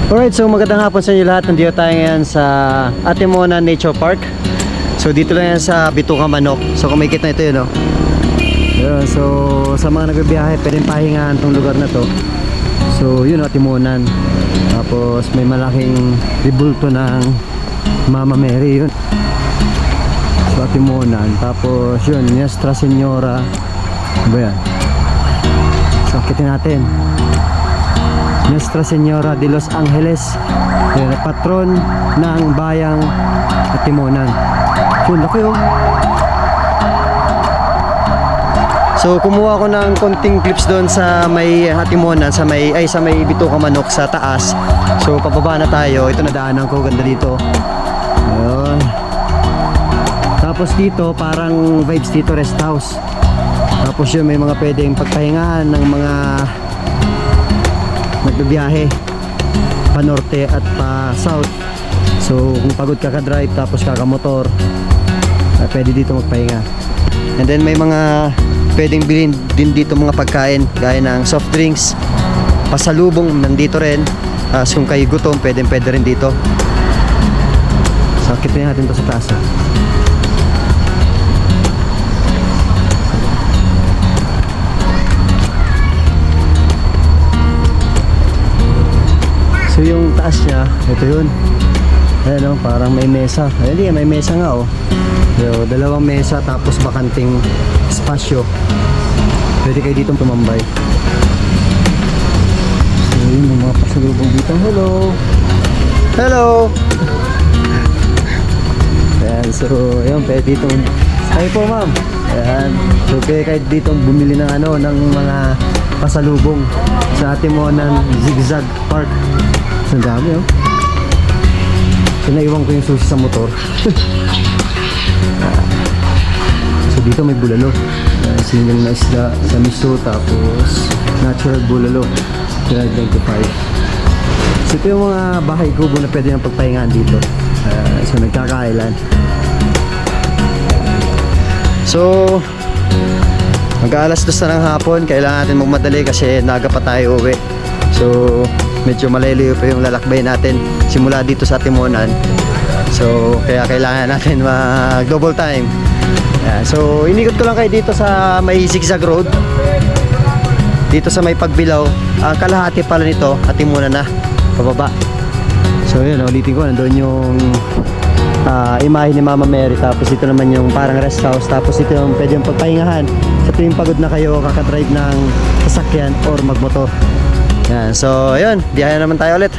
Alright, so magandang hapon sa inyo lahat. Nandito tayo ngayon sa Atimona Nature Park. So dito lang yan sa Bituka Manok. So kumikit na ito yun, no? Yun, so sa mga nagbibiyahe, pwedeng pahingahan tong lugar na to. So yun, Atimonan. Tapos may malaking ribulto ng Mama Mary yun. So Atimonan. Tapos yun, Nuestra Señora. Ano ba yan? So akitin natin. Nuestra Señora de los Angeles, patron ng bayang Atimonan. So laki, oh. So kumuha ko ng konting clips doon sa may Atimonan, sa may Bituka Manok sa taas. So pababa na tayo. Ito na daanan ko, ganda dito. Ayun. Tapos dito parang vibes dito, rest house. Tapos yun, may mga pwedeng pagpahingahan ng mga nagbibiyahe pa norte at pa south. So kung pagod ka ka-drive tapos kaka-motor, pwede dito magpahinga. And then may mga pwedeng bilhin din dito mga pagkain gaya ng soft drinks, pasalubong nandito rin. Kung kayo gutom, pwede rin dito. So akitin natin to sa taas. So yung taas niya, ito yun. Ayan, oh, parang may mesa. Ayun, may mesa nga, oh. So, dalawang mesa tapos bakanting espasyo. Pwede kayo dito tumambay. So yun, may mga pasalubong dito. Hello! Hello! Ayan, so yun, pwede dito. Hi po, ma'am. Ayan. So pwede kayo dito bumili ng ng mga pasalubong sa Atimonan Zigzag Park. So, ang dami, oh. So, naiwan ko yung susi sa motor. So, dito may bulalo. Sinigang na isda sa miso, tapos natural bulalo. 95. So, ito yung mga bahay kubo na pwede nang pagpahingaan dito. So, nagkakailan. So, mag-aalas 2 na ng hapon. Kailangan natin magmadali kasi naga pa tayo uwi. So, medyo malayo pa yung lalakbay natin simula dito sa Atimonan. So kaya kailangan natin mag double time. So inikot ko lang kayo dito sa may zigzag road, dito sa may Pagbilao. Kalahati pala nito Atimonan na pababa. So yun, ulitin ko, nandun yung imahe ni Mama Mary. Tapos ito naman yung parang rest house. Tapos ito yung pwede yung pagpahingahan sa tuwing pagod na kayo kakadrive ng sasakyan or magmotor. Yan, so ayun, biyahe naman tayo ulit.